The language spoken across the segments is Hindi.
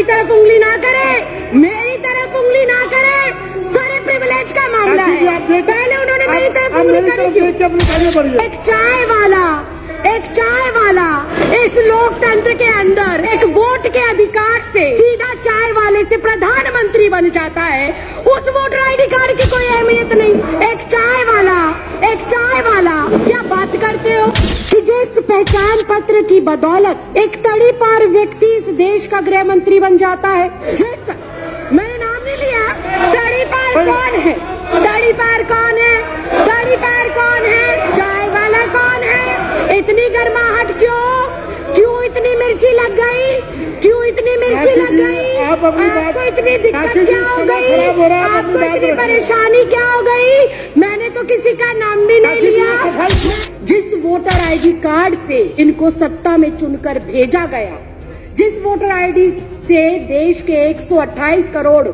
तरफ उंगली ना करे, मेरी तरफ उंगली ना करे, सारे प्रिविलेज का मामला है। पहले उन्होंने मेरी तरफ उंगली करी क्यों? एक चाय वाला इस लोकतंत्र के अंदर एक वोट के अधिकार से सीधा चाय वाले से प्रधानमंत्री बन जाता है, उस वोटर आईडी कार्ड की कोई अहमियत नहीं। एक चाय वाला क्या बात करते हो कि जिस पहचान पत्र की बदौलत एक तड़ी पार व्यक्ति इस देश का गृह मंत्री बन जाता है। जिस मैंने नाम नहीं लिया, तड़ी पार कौन है? तड़ी पार कौन है? तड़ी पार कौन है? चाय वाला कौन है? इतनी गर्माहट क्यों इतनी मिर्ची लग गई? क्यों इतनी मिर्ची लग गई? आपको इतनी दिक्कत क्या हो गई? आपको इतनी परेशानी क्या हो गई? मैंने तो किसी का नाम भी नहीं लिया। जिस वोटर आईडी कार्ड से इनको सत्ता में चुनकर भेजा गया, जिस वोटर आईडी से देश के 128 करोड़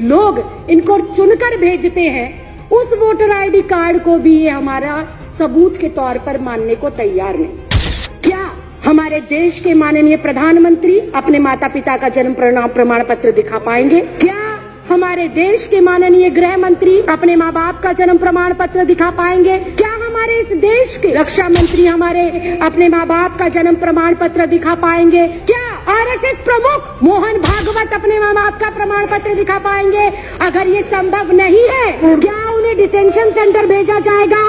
लोग इनको चुनकर भेजते हैं, उस वोटर आईडी कार्ड को भी ये हमारा सबूत के तौर पर मानने को तैयार नहीं। क्या हमारे देश के माननीय प्रधानमंत्री अपने माता पिता का जन्म प्रमाण पत्र दिखा पाएंगे? क्या हमारे देश के माननीय गृह मंत्री अपने माँ बाप का जन्म प्रमाण पत्र दिखा पाएंगे? क्या हमारे इस देश के रक्षा मंत्री हमारे अपने माँ बाप का जन्म प्रमाण पत्र दिखा पाएंगे? क्या आरएसएस प्रमुख मोहन भागवत अपने माँ बाप का प्रमाण पत्र दिखा पाएंगे? अगर ये संभव नहीं है, क्या उन्हें डिटेंशन सेंटर भेजा जाएगा?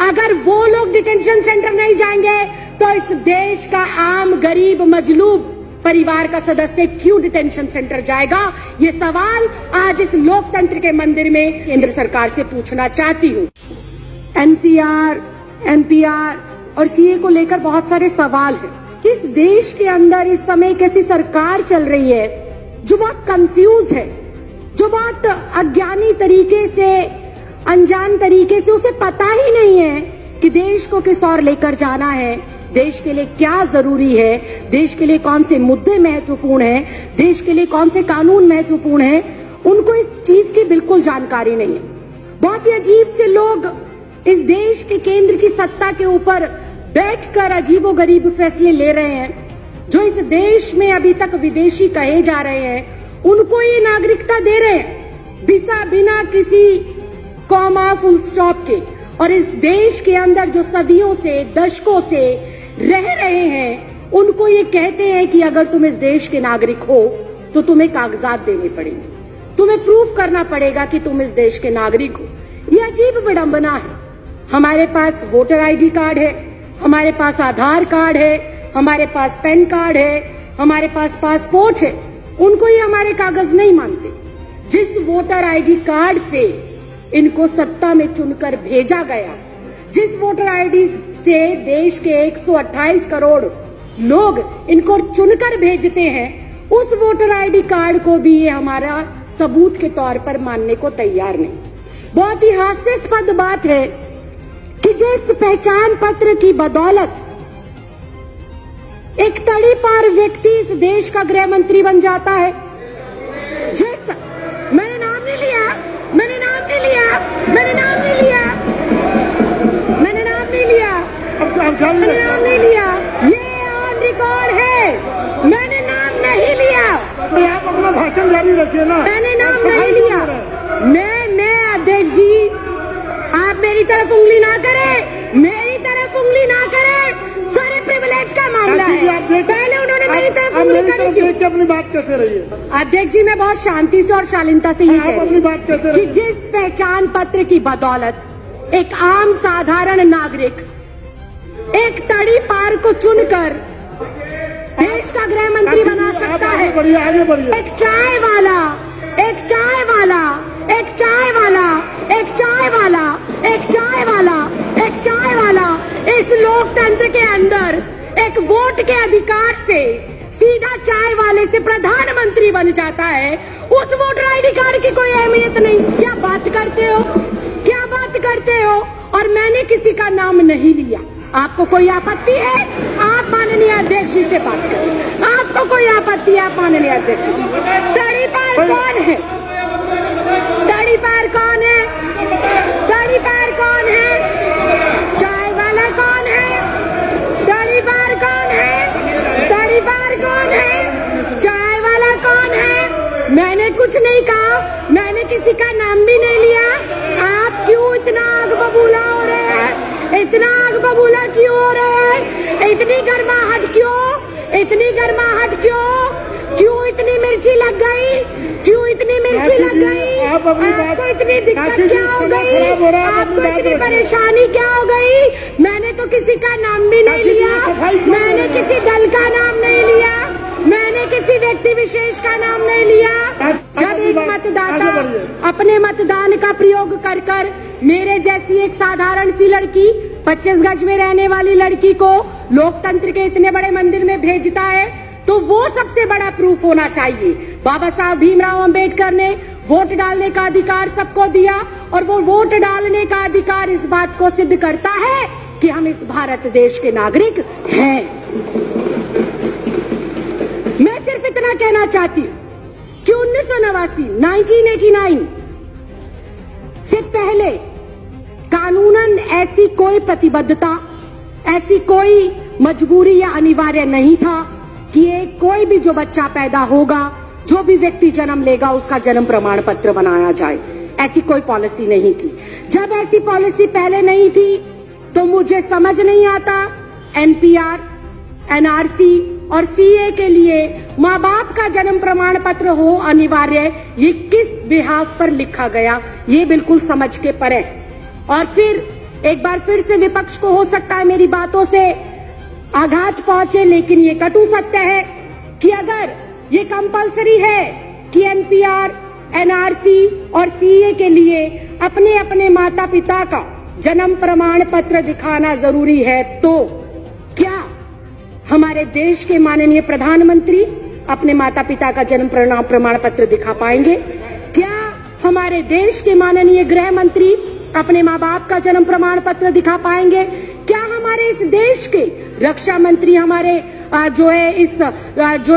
अगर वो लोग डिटेंशन सेंटर नहीं जाएंगे तो इस देश का आम गरीब मजलूब परिवार का सदस्य क्यों डिटेंशन सेंटर जाएगा? ये सवाल आज इस लोकतंत्र के मंदिर में केंद्र सरकार से पूछना चाहती हूँ। एनसीआर, एनपीआर और सीए को लेकर बहुत सारे सवाल हैं। किस देश के अंदर इस समय कैसी सरकार चल रही है जो बहुत कंफ्यूज है, जो बहुत अज्ञानी तरीके से, अनजान तरीके से उसे पता ही नहीं है कि देश को किस ओर लेकर जाना है, देश के लिए क्या जरूरी है, देश के लिए कौन से मुद्दे महत्वपूर्ण हैं, देश के लिए कौन से कानून महत्वपूर्ण हैं। उनको इस चीज की बिल्कुल जानकारी नहीं है। बहुत ही अजीब से लोग इस देश के केंद्र की सत्ता के ऊपर बैठकर अजीबोगरीब फैसले ले रहे हैं। जो इस देश में अभी तक विदेशी कहे जा रहे हैं, उनको ये नागरिकता दे रहे हैं बिना किसी कॉमा फुल स्टॉप के। और इस देश के अंदर जो सदियों से, दशकों से रह रहे हैं, उनको ये कहते हैं कि अगर तुम इस देश के नागरिक हो तो तुम्हें कागजात देने पड़ेंगे, तुम्हें प्रूफ करना पड़ेगा कि तुम इस देश के नागरिक हो। ये अजीब विडंबना है। हमारे पास वोटर आईडी कार्ड है, हमारे पास आधार कार्ड है, हमारे पास पैन कार्ड है, हमारे पास पासपोर्ट है, उनको ये हमारे कागज नहीं मानते। जिस वोटर आईडी कार्ड से इनको सत्ता में चुनकर भेजा गया, जिस वोटर आईडी से देश के 128 करोड़ लोग इनको चुनकर भेजते हैं, उस वोटर आईडी कार्ड को भी ये हमारा सबूत के तौर पर मानने को तैयार नहीं। बहुत ही हास्यास्पद बात है कि जिस पहचान पत्र की बदौलत एक तड़ी पार व्यक्ति इस देश का गृह मंत्री बन जाता है। जिस मैंने नाम नहीं लिया, मैंने नाम नहीं लिया, मैंने नाम नहीं लिया, मैंने नाम नहीं लिया, मैंने नाम नहीं लिया, ये ऑन रिकॉर्ड है, मैंने नाम नहीं लिया। आप अपना भाषण जारी रखिए ना। मैंने नाम नहीं लिया। मैं अध्यक्ष जी, आप मेरी तरफ उंगली ना करें, मेरी तरफ उंगली ना करें, सारे प्रिविलेज का मामला है। पहले उन्होंने मेरी तरफ उंगली करी क्यों? अपनी बात कहते रहिए। अध्यक्ष जी, मैं बहुत शांति से और शालीनता से ही कह अपनी बात कहते रही कि जिस पहचान पत्र की बदौलत एक आम साधारण नागरिक एक तड़ी पार को चुनकर देश का गृह मंत्री बना सकता है। आगे बढ़िए। एक चाय वाला, एक चाय वाला, एक चाय वाला, एक चाय वाला, एक चाय वाला, एक चाय वाला इस लोकतंत्र के अंदर एक वोट के अधिकार से सीधा चाय वाले से प्रधानमंत्री बन जाता है, उस वोटर आईडी कार्ड की कोई अहमियत नहीं। क्या बात करते हो? क्या बात करते हो? और मैंने किसी का नाम नहीं लिया। आपको कोई आपत्ति है? आप माननीय अध्यक्ष जी से बात करें। आपको कोई आपत्ति है? आप माननीय अध्यक्ष जी। तड़ी पार कौन है? तड़ी पार कौन है? तड़ी पार कौन है? चाय वाला कौन है? तड़ी पार कौन है? तड़ी पार कौन है? चाय वाला कौन है? मैंने कुछ नहीं कहा, मैंने किसी का नाम भी नहीं लिया। आप क्यों इतना आग बबूला हो रहे हैं? इतना आग बबूला क्यों हो रहे हैं? इतनी गर्माहट क्यों? इतनी गर्माहट क्यों? क्यों इतनी मिर्ची लग गई? क्यों इतनी मिर्ची लग गई? आपको इतनी दिक्कत क्या हो गई? आपको इतनी परेशानी क्या हो गई? मैंने तो किसी का नाम भी नहीं लिया, मैंने किसी दल का नाम नहीं लिया, मैंने किसी व्यक्ति विशेष का नाम नहीं लिया। जब एक मतदाता अपने मतदान का प्रयोग कर कर मेरे जैसी एक साधारण सी लड़की, 25 गज में रहने वाली लड़की को लोकतंत्र के इतने बड़े मंदिर में भेजता है, तो वो सबसे बड़ा प्रूफ होना चाहिए। बाबा साहब भीमराव अंबेडकर ने वोट डालने का अधिकार सबको दिया, और वो वोट डालने का अधिकार इस बात को सिद्ध करता है कि हम इस भारत देश के नागरिक हैं। मैं सिर्फ इतना कहना चाहती हूं कि 1989 से पहले कानूनन ऐसी कोई प्रतिबद्धता, ऐसी कोई मजबूरी या अनिवार्य नहीं था कि कोई भी जो बच्चा पैदा होगा, जो भी व्यक्ति जन्म लेगा, उसका जन्म प्रमाण पत्र बनाया जाए। ऐसी कोई पॉलिसी नहीं थी। जब ऐसी पॉलिसी पहले नहीं थी तो मुझे समझ नहीं आता एनपीआर, एनआरसी और सीए के लिए माँ बाप का जन्म प्रमाण पत्र हो अनिवार्य, ये किस बिहाफ पर लिखा गया, ये बिल्कुल समझ के परे। और फिर एक बार फिर से विपक्ष को हो सकता है मेरी बातों से आघात पहुंचे, लेकिन ये कटु सत्य है कि अगर ये कंपलसरी है कि एनपीआर, एनआरसी और सीए के लिए अपने अपने माता पिता का जन्म प्रमाण पत्र दिखाना जरूरी है, तो क्या हमारे देश के माननीय प्रधानमंत्री अपने माता पिता का जन्म प्रमाण पत्र दिखा पाएंगे? क्या हमारे देश के माननीय गृह मंत्री अपने माँ बाप का जन्म प्रमाण पत्र दिखा पाएंगे? क्या हमारे इस देश के रक्षा मंत्री हमारे जो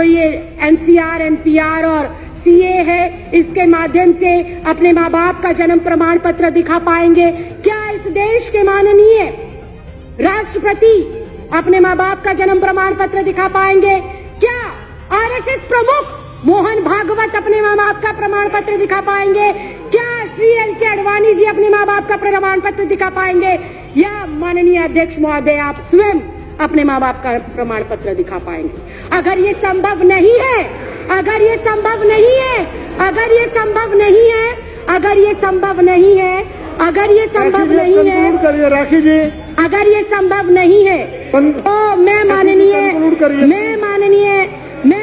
ये एनसीआर, एनपीआर और सीए है, इसके माध्यम से अपने माँ बाप का जन्म प्रमाण पत्र दिखा पाएंगे? क्या इस देश के माननीय राष्ट्रपति अपने माँ बाप का जन्म प्रमाण पत्र दिखा पाएंगे? क्या आरएसएस प्रमुख मोहन भागवत अपने माँ बाप का प्रमाण पत्र दिखा पाएंगे? क्या श्री एल.के. आडवाणी जी अपने माँ बाप का प्रमाण पत्र दिखा पाएंगे? या माननीय अध्यक्ष महोदय आप स्वयं अपने माँ बाप का प्रमाण पत्र दिखा पाएंगे? अगर ये संभव नहीं है, अगर ये संभव नहीं है, अगर ये संभव नहीं है, अगर ये संभव नहीं है, अगर ये संभव नहीं है, राखी जी, अगर ये संभव नहीं है, तो मैं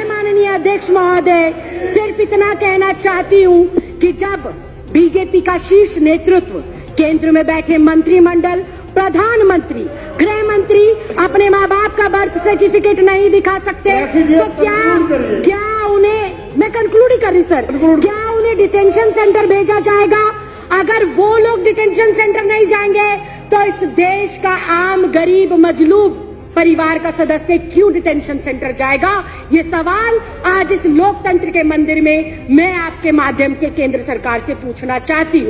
माननीय अध्यक्ष महोदय सिर्फ इतना कहना चाहती हूँ कि जब बीजेपी का शीर्ष नेतृत्व, केंद्र में बैठे मंत्रिमंडल, प्रधानमंत्री, गृह मंत्री अपने माँ बाप का बर्थ सर्टिफिकेट नहीं दिखा सकते, तो क्या उन्हें, मैं कंक्लूड ही कर रही सर, क्या उन्हें डिटेंशन सेंटर भेजा जाएगा? अगर वो लोग डिटेंशन सेंटर नहीं जाएंगे तो इस देश का आम गरीब मजलूब परिवार का सदस्य क्यों डिटेंशन सेंटर जाएगा? ये सवाल आज इस लोकतंत्र के मंदिर में मैं आपके माध्यम से केंद्र सरकार से पूछना चाहती हूँ।